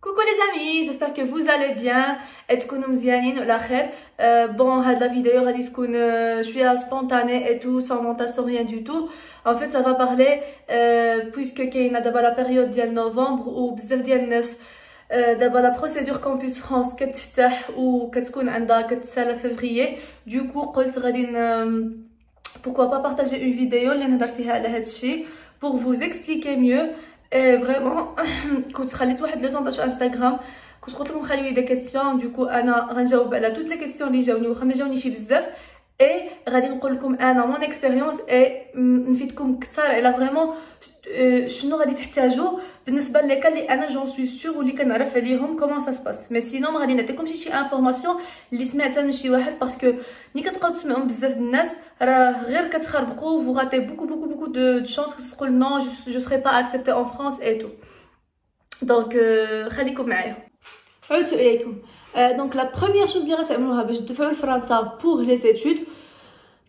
Coucou les amis, j'espère que vous allez bien et تكونوا مزيانين وعلى خير. Bon, هاد la vidéo غادي تكون شويه spontanée et tout, sans montage, sans rien du tout. En fait, ça va parler puisque كاينه دابا la période ديال نوفمبر وبزاف ديال الناس دابا la procédure campus France كتفتح وكتكون عندها كتسالى فيفري. Du coup قلت غادي pourquoi pas partager une vidéo اللي نهضر فيها على هاد الشيء pour vous expliquer mieux. فريمون كنت خليت واحد لو سونداج في انستغرام، كنت قلت لكم خليو لي دي كيسيون. دوكو انا غنجاوب على توت لي كيسيون اللي جاوني، واخا ما جاونيش بزاف، اي غادي نقول لكم انا مون اكسبيريونس اي نفيدكم كثر على فريمون شنو غادي تحتاجوا بالنسبه للكا اللي انا جون سوي سور واللي كنعرف عليهم كومون سا سباس. مي سينو ما غادي نعطيكمش شي انفورماسيون اللي سمعتها من شي واحد، باسكو ملي كتبقاو تسمعوا بزاف الناس راه غير كتخربقوا، vous ratez beaucoup de chance que تقول non je serai pas acceptée en France et tout. Donc خليكم معايا. عودت اليكم. Donc la première chose اللي غتعملوها باش تدفعوا لفرنسا pour les études,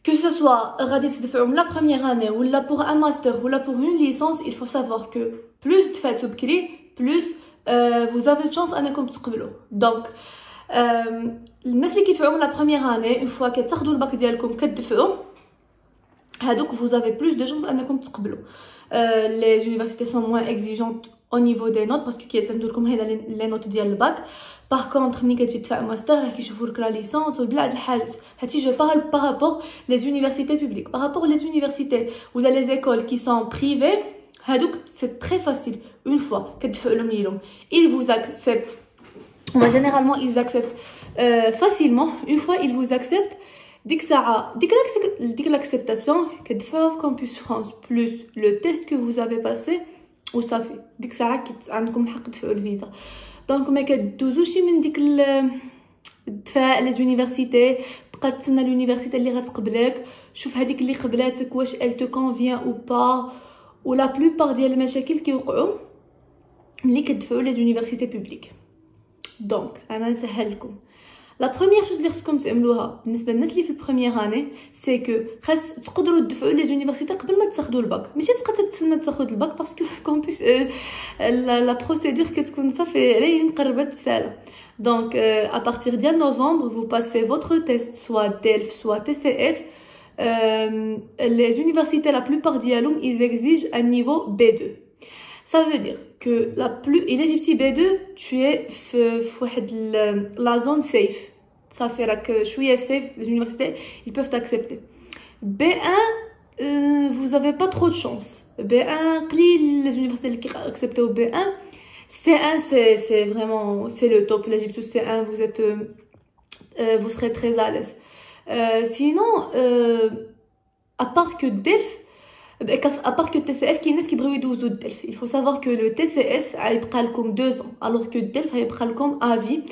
que ce soit غادي تدفعوا la première année ولا pour un master ولا pour une licence, il faut savoir que plus دفعتوا بكري plus vous avez de chance انكم تقبلوا. Donc الناس اللي كيدفعوا la première année une fois كتاخذوا الباك ديالكم كتدفعوا هادوك vous avez plus de chance انكم تقبلوا. Les universités sont moins exigeantes au niveau des notes parce que كيعتمدوا لكم هنا لي نوت ديال الباك. Par contre ملي كتجي تدفع ماستر راه كيشوفوا لك لا ليسونس وبلا هاد الحاجات. هادشي جو بارل بارابور les universités publiques. Par les universités ou les écoles qui sont privées, هادوك c'est très facile. Une fois كتدفعوا لهم ليهم ils vous acceptent. Généralement ils acceptent facilement. Une fois ils vous acceptent, ديك الساعه ديك l'acceptation كتدفعوا في campus France plus le test que vous avez passé وصافي. ديك الساعه عندكم الحق تدفعوا الفيزا. دونك ما كدوزوش من ديك الدفاع لي زونيفرسيتي، بقى تسنى لونيفرسيتي اللي غتقبلك، شوف هذيك اللي قبلاتك واش elle te convient ou pas. ولا بلوبار ديال المشاكل كيوقعوا ملي كتدفعوا لي زونيفرسيتي بوبليك. دونك انا نسهل لكم. لا بروميير شوز اللي خصكم تعملوها بالنسبه للناس اللي في البروميير اني سي كو خاص تقدروا تدفعوا لي زونيفرسيتي قبل ما تاخذوا الباك، ماشي تبقى تتسنى تاخذ الباك باسكو كومبوس لا بروسيدور كتكون صافي راهي قربت تسالى. دونك ا بارتير ديال نوفمبر vous passez votre test soit DELF soit TCF. Les universités la plupart dialoum ils exigent un niveau B2. Ça veut dire que l'égyptien B2 tu es la zone safe. Ça fait que chouïa safe, les universités ils peuvent t'accepter. B1 vous avez pas trop de chance. B1 les universités qui acceptent au B1. C1 c'est vraiment c'est le top. L'Égypte C1 vous êtes vous serez très à l'aise. Sinon à part que DELF, à part que TCF كاين ناس كيبغيو يدوزو الدلف. Il faut savoir que le TCF غيبقى لكم 2 ans alors que الدلف غيبقى لكم افي.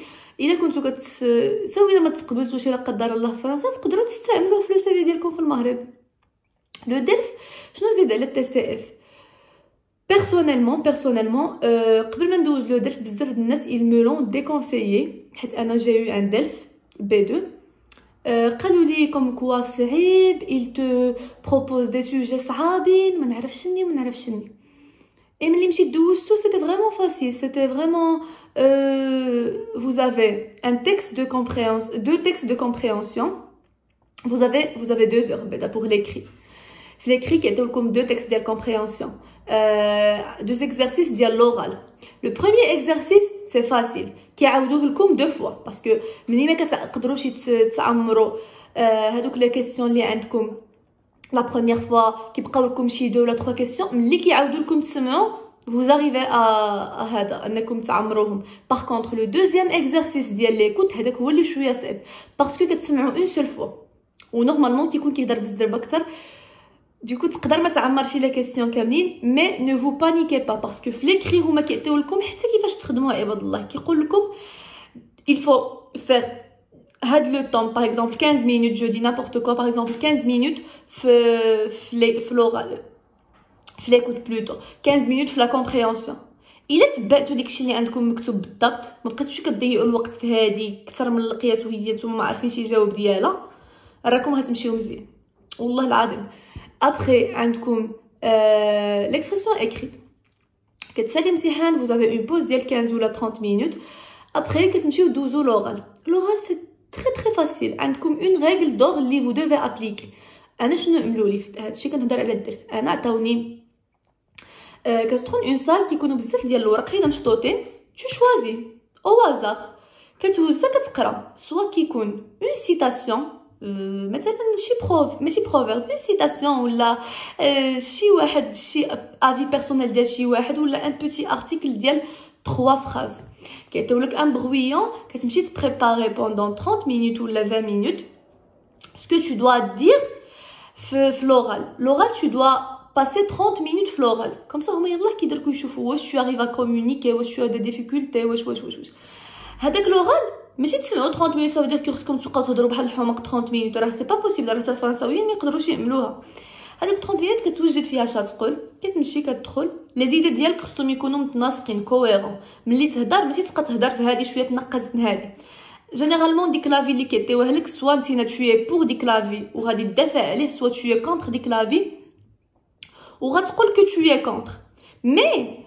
الا كنتو كتساوي الا ما تقبلتوش لا قدر الله في فرنسا تقدروا تستعملوه في لو سي ديالكم في المغرب. لو دلف شنو زيد على TCF personnellement قبل ما ندوز لو دلف بزاف د الناس ils me l'ont déconseillé حيت انا جاي ان دلف B2. قالوا لي كوم كوا صعيب il te propose des sujets صعابين ما نعرفش شني. et ملي مشيت دوزتو c'était vraiment facile, c'était vraiment vous avez un texte de compréhension, 2 textes de compréhension. vous avez 2 heures بدا pour l'écrit. في l'écrit كيعطيو لكم 2 textes ديال compréhension, 2 exercices ديال l'oral. le premier exercice c'est facile كيعاودوه لكم 2 fois باسكو ملي ما كتقدروش تعمروا هذوك لي كيسيون اللي عندكم لا بروميير فوا كيبقاو لكم شي 2 ولا 3 كيسيون ملي كيعاودوا لكم تسمعوا vous arrivez à هذا انكم تعمروهم. par contre le deuxième exercice ديال ليكوت هذاك هو اللي شويه صعيب باسكو كتسمعوا اون سول فوا ونورمالمون كيكون كيهضر بالزربه اكثر. دوكو تقدر ما تعمرش لي كيسيون كاملين. مي نو فو بانيكي با باسكو في ليكري هما كيعطيو لكم حتى كيفاش تخدموا عباد الله. كيقول لكم il faut faire هاد لو طون باغ اكزومبل 15 minutes je dis n'importe quoi par exemple 15 minutes في l'oral في ليكوت بلوتو 15 minutes في لا كومبريهنسيون. الا تبعتوا داكشي اللي عندكم مكتوب بالضبط ما بقيتوش كتضيعوا الوقت في هادي اكثر من القياس وهي نتوما ما عارفينش يجاوب ديالها راكم غتمشيو مزيان والله العظيم. Après عندكم l'expression écrite. كتسالي امتحان vous avez une pause ديال 15 ولا 30 minutes après كتمشيو دوزو لوغال سي très facile عندكم اون ريغل دور اللي vous devez appliquer انا شنو عملوا لي هادشي كنهضر على الدرف انا عطاوني كتدخل اون سال كيكونوا بزاف ديال الورقين محطوطين تو شوازي او هازار كتهزها كتقرا سوا كيكون اون سيتاسيون مثلا ماشي بروفيرب اون سيتاسيون ولا شي واحد شي افي بيرسونيل ديال شي واحد ولا ان بوتي ارتيكل ديال 3 فراز كيعطيولك ان برويون كتمشي تبريباري بوندون 30 minutes ولا 20 minutes ce que tu dois dire في l'oral tu dois passer 30 minutes في l'oral comme ça هما يلاه كيديركو يشوفوا واش tu arrives à communiquer واش tu as des difficultés واش هذاك l'oral ماشي تسمعوا 30 مينوت صافي دير كيخصكم تبقاو تهضروا بحال الحمق 30 مينوت راه سي با بوسيبل راه الفرنساويين ما يقدروش يعملوها هذيك 30 مينوت كتوجد فيها شا تقول كتمشي كتدخل لي زيدي ديالك خصهم يكونوا متناسقين كويرون ملي تهضر ماشي تبقى تهضر في هذه شويه تنقص هذه جينيرالمون ديك لافي اللي كيعطيوها لك سوا نتينا توي بور ديك لافي وغادي تدافع عليه سوا توي كونتر ديك لافي وغتقول كو توي كونتر مي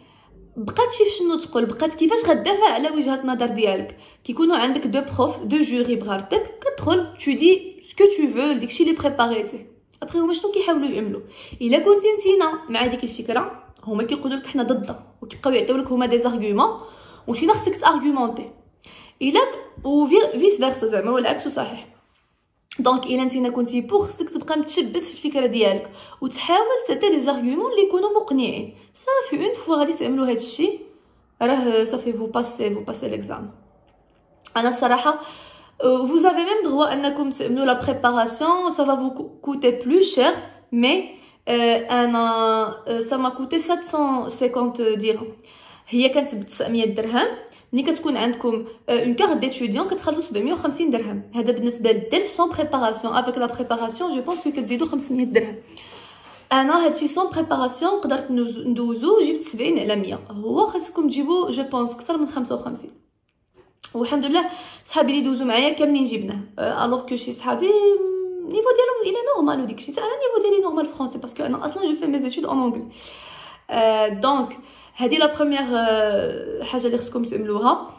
بقات شي شنو تقول بقات كيفاش غتدافع على وجهه النظر ديالك كيكونوا عندك دو بروف دو جوري بغارتك كتدخل تو دي سكو تو فو داكشي اللي بريباريتي ابري هما شنو كيحاولوا يعملوا الا كنتي نتينا مع ديك الفكره هما كيقولوا لك حنا ضدها وكيبقاو يعطيو لك هما دي زارغومون وانت خصك تارغومونتي الا فيس فيرسا زعما ولا عكس صحيح دونك الا نتينا كنتي بوغ خصك تبقى متشبث في الفكره ديالك وتحاول تعطي دي زارغومون اللي يكونوا مقنعين صافي اون فوا غادي تعملوا هذا الشيء راه صافي فو باسي ليكزام انا الصراحه vous avez même droit انكم تعملوا لا بريباراسيون ça va vous coûter plus cher mais انا ça m'a coûté 750 درهم هي كانت ب 900 درهم ملي كتكون عندكم اون كارت ديتوديون كتخلصوا 750 درهم هذا بالنسبه للدرس سون بريباراسيون افيك لا بريباراسيون جو بونس كتزيدوا 500 درهم انا هادشي سون بريباراسيون قدرت ندوزو جبت 70 على 100 هو خاصكم تجيبوا جو بونس اكثر من 55 والحمد لله صحابي اللي دوزو معايا كاملين جبناه الوغ كو شي صحابي نيفو ديالهم الى نورمال وديكشي انا نيفو ديالي نورمال فرونسي باسكو انا اصلا جو في مي زيتود اون انجلي دونك هذه لا بروميير حاجه اللي خصكم تعملوها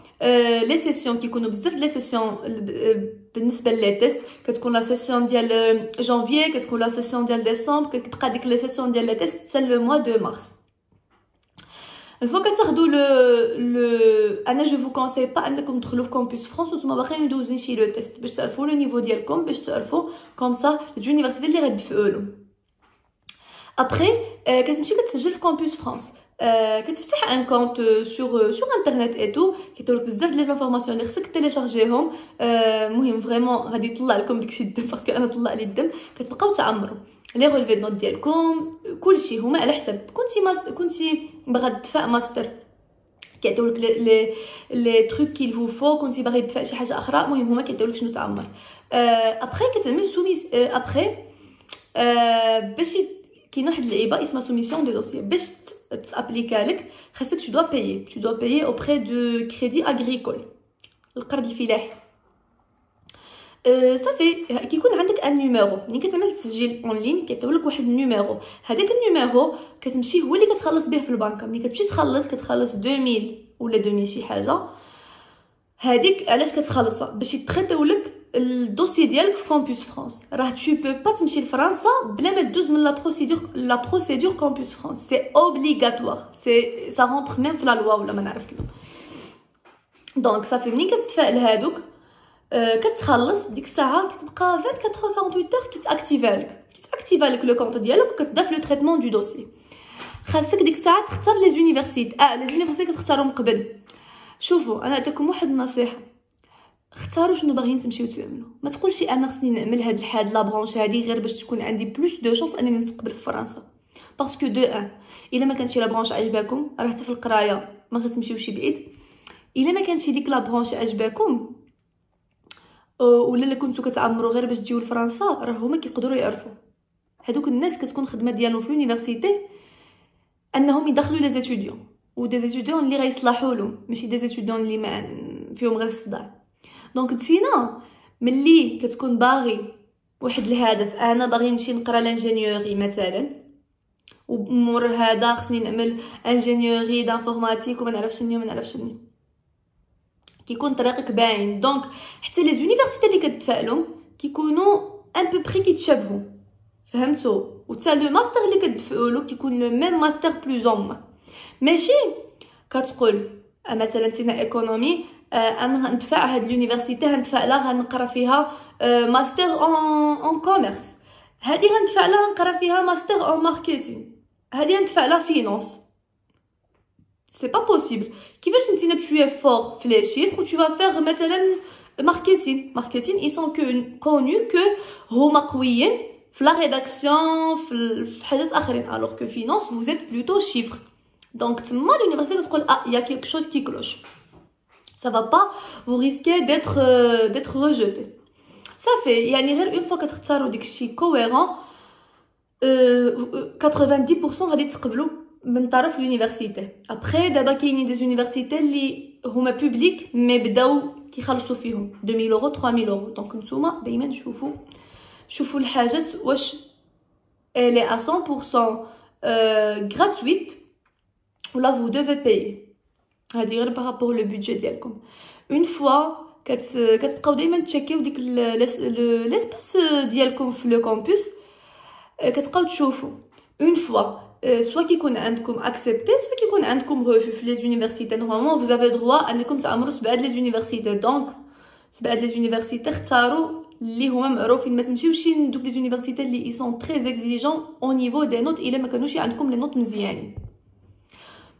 لي سيسيون كيكونوا بزاف لي سيسيون بالنسبه لي تيست كتكون لا سيسيون ديال جانفيي كتكون لا سيسيون ديال ديسمبر كتبقى ديك لي سيسيون ديال لي تيست حتى لو موا دو مارس فوا كتاخذوا انا جو فو كونساي با انكم تدخلوا في كامبوس فرانس وانتم باغيين دوزين شي لو تيست باش تعرفوا لو نيفو ديالكم باش تعرفوا كوم سا لي يونيفرسيتي اللي غتدفعوا لهم ابري كتمشي كتسجل في كامبوس فرانس كتفتح ان كونت سور انترنت اي تو كيعطيوك بزاف ديال لي انفورماسيون اللي خصك تيليشارجيهم المهم فريمون غادي يطلع لكم داكشي الدم باسكو انا طلع لي الدم كتبقاو تعمروا لي رولفي نوت ديالكم كلشي هما على حسب كنتي باغا تدفع ماستر كيعطيوك لي تروك كيل فو فو كنتي باغي تدفع شي حاجه اخرى المهم هما كيعطيوك شنو تعمر ابري كتعمل سوميس ابري باش كاين واحد اللعيبه اسمها سوميسيون دو دوسيي باش تابليكا لك خاصك tu dois payer auprès de crédit agricole القرض الفلاحي صافي كيكون عندك ان نيميرو ملي كتعمل التسجيل اونلاين كيعطيولك واحد النيميرو هذاك النيميرو كتمشي هو اللي كتخلص به في البنكه ملي كتمشي كتخلص 2000 ولا 2000 شي حاجه هذيك علاش كتخلصها باش يتريطيولك الدوسي ديالك في كامبوس فرانس راه tu peux pas تمشي لفرنسا بلا ما تدوز من لا بروسيدور كامبوس فرانس سي اوبليغاتوار سي سا رونتر ميم في لا لوا ولا ما نعرف كيف دونك صافي ملي كتدفع لهادوك كتخلص ديك الساعه كتبقى 24 48 كيتاكتيفا لك لو كونط ديالك وكتبدا في لو تريتمون دو دوسي خاصك ديك الساعه تختار لي زونيفرسيتي لي زونيفرسيتي كتختارهم قبل شوفوا انا نعطيكم واحد النصيحه اختاروا شنو باغيين تمشيو تعملوا ما تقولش انا خصني نعمل هاد الحاد لا برونش هادي غير باش تكون عندي بلوس دو شونس انني نتقبل في فرنسا باسكو دو ان الا ما كانتش لا برونش عجباكم راه حتى في القرايه ما غتمشيوش بعيد الا ما كانتش ديك لا برونش عجباكم ولا لا كنتو كتعمروا غير باش تجيو لفرنسا راه هما كيقدروا يعرفوا هادوك الناس كتكون خدمه ديالهم في لونيفرسيتي انهم يدخلوا لي زيتوديون ودي زيتوديون اللي غيصلحوا لهم ماشي دي زيتوديون اللي ما فيهم غير الصداع دونك نتينا ملي كتكون باغي واحد الهدف انا باغي نمشي نقرا لانجينيوري مثلا ومور هذا خصني نعمل انجينيوري دانفورماتيك وما نعرفش شنو كيكون طريقك باين. دونك حتى لي زونيفرسيتي اللي كتدفع لهم كيكونوا ان بو بري كيتشابهوا، فهمتوا؟ وتا لو ماستر اللي كتدفعوا له كيكون لو ميم ماستر بلوز اون، ماشي كتقول مثلا تينا ايكونومي انا غندفع هاد لونيفرسيتي غندفع لها غنقرا فيها ماستر اون كوميرس، هادي غندفع لها نقرا فيها ماستر اون ماركتينغ، هادي غندفع لها فينانس. سي با بوسيبل. كيفاش نتينا tu es fort في لي شيفر و tu vas faire مثلا ماركتينغ ils sont connus que هما قويين في لا ريداكسيون في حاجات اخرين، alors que finance vous êtes plutôt chiffre. donc تما l'université تقول il y a quelque chose qui cloche, ça va pas, vous risquez d'être rejeté. ça fait يعني غير une fois كتختاروا داكشي cohérent 90% غادي تقبلوا من طرف لونيفرسيتي. ابري دابا كاينين دي زونيفرسيتي اللي هما بوبليك مي بداو كيخلصوا فيهم 2000 اورو 3000 اورو. دونك نتوما دائما شوفوا الحاجات واش elle est à 100% gratuite ولا vous devez payer. هادي غير بارابور لو بودجي ديالكم. اون فوا كتبقاو دائما تشيكيو ديك لاسباس ديالكم في لو كامبوس، كتبقاو تشوفوا اون فوا soit كيكون عندكم accepté soit كيكون عندكم refus. في les universités normalement vous avez droit انكم تعمروا سبعه les universités. دونك سبعه les universités اختاروا اللي هما معروفين، ما تمشيوش لدوك les universités اللي ils sont très exigeants au niveau des notes الا ما كانوش عندكم لي نوت مزيانين.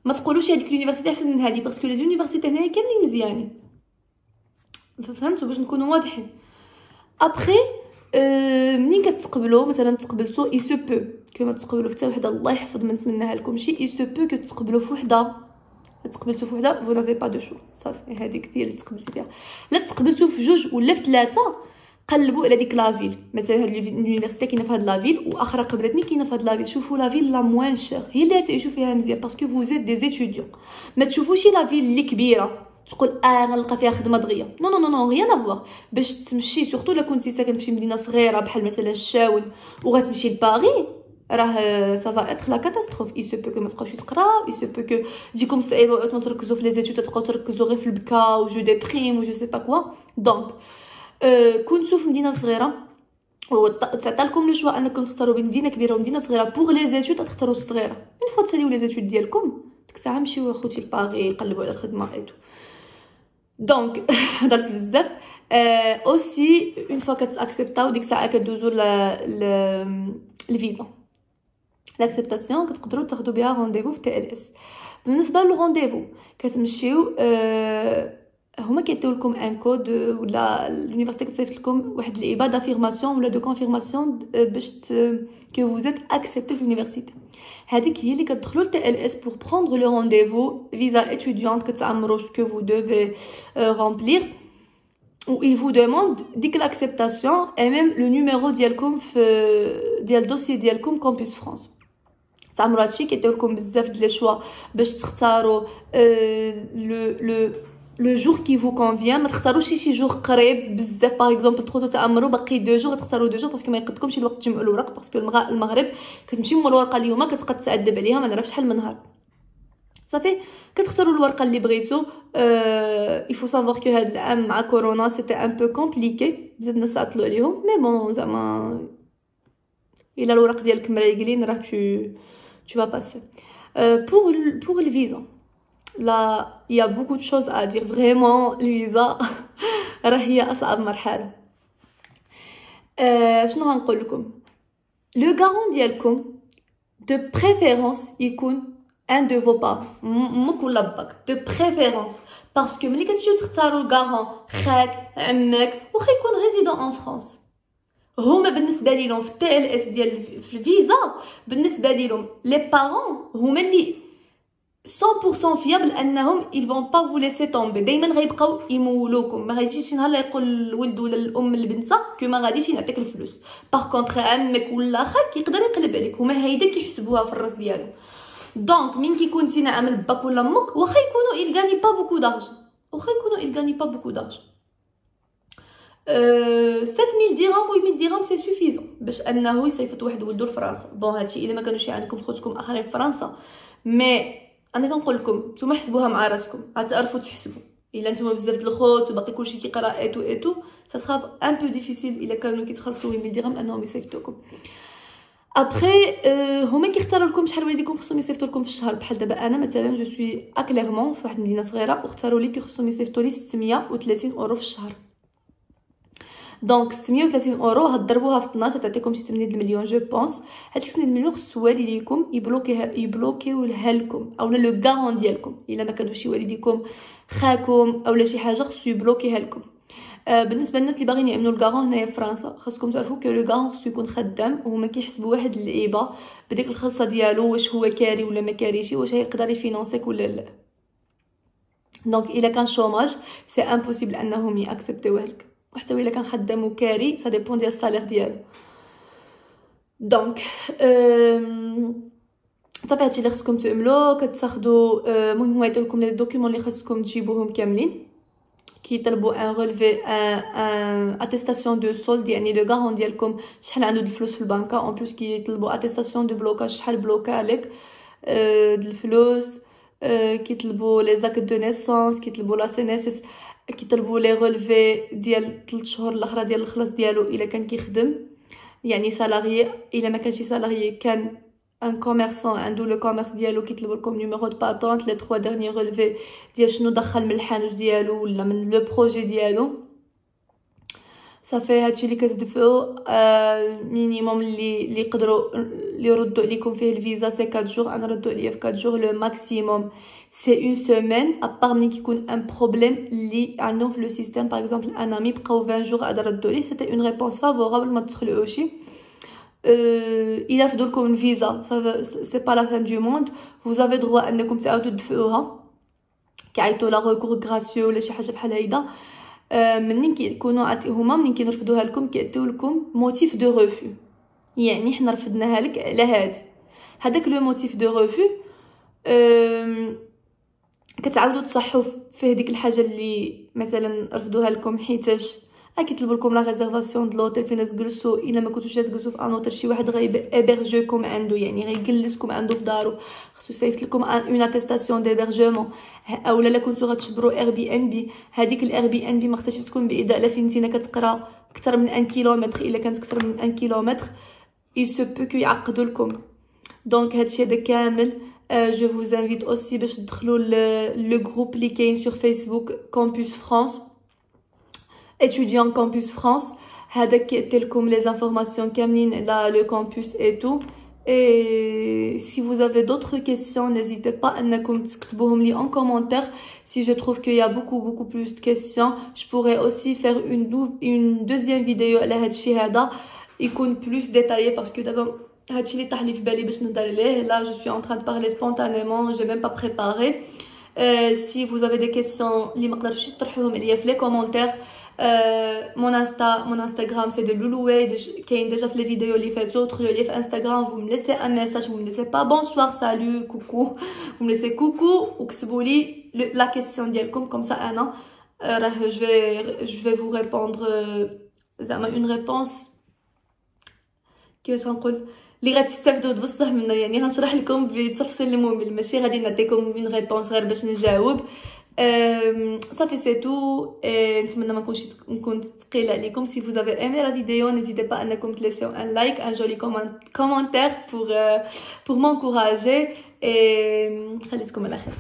ما تقولوش هذيك اليونيفرسيتي احسن من هذه باسكو les universités هنايا كاملين مزيانين، فهمتوا باش نكونوا واضحين. ابري منين كتقبلوا مثلا تقبلتوا اي سو بو كما تقبلوا حتى وحده الله يحفظ ما نتمناها لكم شي، اي سو بو كتقبلوا في وحده، تقبلتوا في وحده فو نافي با دو شو صافي هذيك هي اللي تقبلتي فيها. لا تقبلتوا في جوج ولا في ثلاثه قلبوا على ديك لافيل، مثلا هاد اليونيفرسيتي كاينه في هاد لافيل واخرى قبلتني كاينه في هاد لافيل، شوفوا لافيل لا موان شير هي اللي تعيشوا فيها مزيان باسكو فوز ايت دي زيتوديون. ما تشوفوش لافيل اللي كبيره تقول غنلقى فيها خدمه دغيا، نو نو نو غيان افوار. باش تمشي سورتو الا كنتي ساكن في شي مدينه صغيره بحال مثلا الشاون وغتمشي لباري راه سافا اتر لا كاتاستروف. اي سو بو كو ما تبقاوش تقراو، اي سو بو كو تجيكم صعيبه ما تركزوا في لي زيتود، تبقاو تركزوا غير في البكا و جو دي بريم و جو سي با كوا. دونك كنتو في مدينه صغيره وتعطى لكم لو شوا انكم تختاروا بين مدينه كبيره ومدينه صغيره بوغ لي زيتود، تختاروا الصغيره. اون فوا تساليو لي زيتود ديالكم ديك الساعه مشيو اخوتي لباري قلبوا على الخدمه ايتو. دونك هضرت بزاف. اوسي اون فوا كتاكسبتاو ديك الساعه كدوزو الفيزا لاكسبتاسيون، كتقدروا تاخذوا بها رونديفو في تي ال اس. بالنسبه للرونديفو كتمشيو هما كيعطيو لكم ان كود ولا لونيفرسيتي كتصيفط لكم واحد الابا دافيرماسيون ولا دو كونفيرماسيون باش كو فوز ايت اكسبتي في لونيفرسيتي. هذيك هي اللي كتدخلوا لتي ال اس بور بروندر لو رونديفو فيزا étudiante كتعمروا ce que vous devez remplir ou il vous demande ديك l'acceptation et même le numéro ديالكم في ديال الدوسي ديالكم كامبوس فرانس. تعمروا هادشي كيعطيو لكم بزاف د لي شوا باش تختاروا لو جور كي فو كونفيان. ما تختاروش شي جور قريب بزاف، باغ اكزومبل تخوتو تعمروا باقي 2 جور تختاروا 2 جور باسكو ما يقدكمش الوقت تجمعوا الوراق، باسكو المغرب كتمشي مول الورقه اليوم كتبقى تعذب عليها ما نعرف شحال من نهار. صافي كتختاروا الورقه اللي بغيتو. يفو سافوار كو هذا العام مع كورونا سيتي ان بو كومبليكي، بزاف الناس عطلوا عليهم، مي بون زعما الا الوراق ديالك مريقلين راه tu vas passer. Pour le visa là il y a beaucoup de choses à dire vraiment. le visa راه هي اصعب مرحله. شنو غنقول لكم؟ لو غارون ديالكم de préférence يكون un de vos parents امك ولا باك de préférence باسكو ملي كتمشيو تختاروا غارون خاك عمك واخا يكون ريزيدون ان فرانس، هما بالنسبه ليهم في التي ال اس ديال في الفيزا بالنسبه ليهم لي بارون هما اللي 100% فيابل انهم ils vont pas vous laisser tomber. دائما غيبقاو يمولوكم، ما غاديش شي نهار يقول الولد ولا الام لبنتها كو ما غاديش نعطيك الفلوس. باغ كونطخ عمك ولا خاك يقدر يقلب عليك، هما هيدا كيحسبوها في الراس ديالو. دونك من كيكون تينا عامل باك ولا امك واخا يكونوا il gagne pas beaucoup d'argent، واخا يكونوا il gagne pas beaucoup d'argent 7000 درهم و 8000 درهم سي سوفيزون باش انه يصيفط واحد ولدو لفرنسا. بون هادشي الا ما كانوش عندكم خوتكم اخرين في فرنسا، مي انا كنقول لكم نتوما حسبوها مع راسكم، غتعرفوا تحسبوا. الا نتوما بزاف د الخوت وباقي كلشي كيقرا ايتو سا سرا ان بو ديفيسيل الا كانوا كيتخلصوا 8000 درهم انهم يصيفطوكم. ابري هما كيختاروا لكم شحال والديكم خصهم يصيفطوا لكم في الشهر. بحال دابا انا مثلا جو سوي اكليرمون في واحد المدينه صغيره واختاروا لي كيخصهم يصيفطوا لي 630 اورو في الشهر. دونك 630 اورو هضربوها في 12 تعطيكم شي 8 المليون جو بونس. هاديك 8 المليون خصو والديكم يبلوكيوها لكم اولا لو غارون ديالكم. الا ما كانوش والديكم خاكم اولا شي حاجه خصو يبلوكيها لكم. بالنسبه للناس اللي باغيين يعملوا الكارون هنايا في فرنسا خاصكم تعرفوا كو لو كارون خصو يكون خدام، وهما كيحسبوا واحد اللعيبه بديك الخلصه ديالو واش هو كاري ولا ما كاريش، واش هيقدر يفينونسيك ولا لا. دونك الا كان شوماج سي امبوسيبل انهم ياكسبتيوه لك، وحتى الا كان خدام وكاري سا ديبون ديال الصالير ديالو. دونك صافي هادشي اللي خصكم تعملوا. كتاخذوا المهم هما يعطيو لكم لي دوكيومون اللي خصكم تجيبوهم كاملين. كيطلبوا ان ريليفي ان اتيستاسيون دو سولد، يعني لو غارون ديالكم شحال عنده د الفلوس في البنكه. اون بليس كيطلبوا اتيستاسيون دو بلوكاج شحال بلوكا لك د الفلوس. كيطلبوا لي زاكت دو نيسونس، كيطلبوا لا سينيسيس، كيطلبوا لي ريليفي ديال 3 شهور الاخرى ديال الخلاص ديالو الا كان كيخدم يعني سالاريي. الا ما كانش سالاريي كان ان كوميرسون عنده لو كوميرس ديالو كيطلبوا لكم نيميرو دو باتونت، لي 3 ديرني ريليفي ديال شنو دخل من الحانوت ديالو ولا من لو بروجي ديالو. صافي هادشي اللي كتدفعوا. مينيموم اللي يقدروا اللي يردوا عليكم فيه الفيزا سي 4 جور. انا ردوا عليا في 4 جور. لو ماكسيموم سي اون سيمين ابار ملي كيكون ان بروبليم اللي عندهم في لو سيستيم. باغ اكزومبل انا مي بقاو 20 جور عاد ردوا لي، سيتي اون ريبونس فافورابل ما تخلعوش. الا فدوا لكم الفيزا سي با لا فان دو موند، vous avez droit انكم تعاودوا تدفعوها كيعيطوا لا ريكور غراسيو ولا شي حاجه بحال هيدا. منين كيكونوا هما منين كيرفدوها لكم كيعطيو لكم موتيف دو ريفو، يعني حنا رفدناها لك على هادي. هذاك لو موتيف دو ريفو كتعاودوا تصحوا فيه ديك الحاجه اللي مثلا رفدوها لكم حيتاش كيطلبوا لكم لا ريزيرفاسيون د لوطيل فين تجلسوا. الا ما كنتوش تجلسوا في ان اوتيل شي واحد غيبيرجيكم عنده، يعني غيجلسكم عنده في دارو، خصو يصيفط لكم اون اتيستاسيون ديبيرجمون. اولا لا كنتو غتشبروا اير بي ان بي، هذيك الاير بي ان بي ما خصهاش تكون بعيده على فين نتينا كتقرا اكثر من 1 كيلومتر. الا كانت اكثر من 1 كيلومتر il se peut كو يعقدوا لكم. دونك هادشي هذا كامل جو vous invite aussi باش تدخلوا لو جروب اللي كاين sur Facebook Campus France étudiant Campus France. هذا كيعطي لكم les informations كاملين على le campus et tout. Et si vous avez d'autres questions, n'hésitez pas انكم تكتبوهم لي en commentaire. Si je trouve qu'il y a beaucoup plus de questions, je pourrais aussi faire une deuxième vidéo على هادشي هذا يكون plus détaillé parce que دابا هادشي اللي طاح لي في بالي باش نهضر عليه. Là je suis en train de parler spontanément, j'ai même pas préparé. Si vous avez des questions اللي ما قدرتوش تطرحوهم عليا في les commentaires. Mon Instagram c'est de Louloué, كاين déjà في les vidéos اللي فاتوا. تدخلوا لي في Instagram, vous me laissez un message, vous me laissez pas bonsoir, salut, coucou, vous me laissez coucou وكتبوا لي la question ديالكم comme ça انا راه je vais vous répondre زعما une réponse كيفاش غنقول اللي غتستافدوا بصح منها، يعني غنشرح لكم بتفصيل ممل، ماشي غادي نعطيكم اون ريبونس غير باش نجاوب. صافي سي تو. نتمنى ما نكون ثقيله عليكم. Si vous avez aimé la vidéo, n'hésitez pas انكم تليسيو un like, un joli commentaire pour m'encourager. Et خليتكم على خير.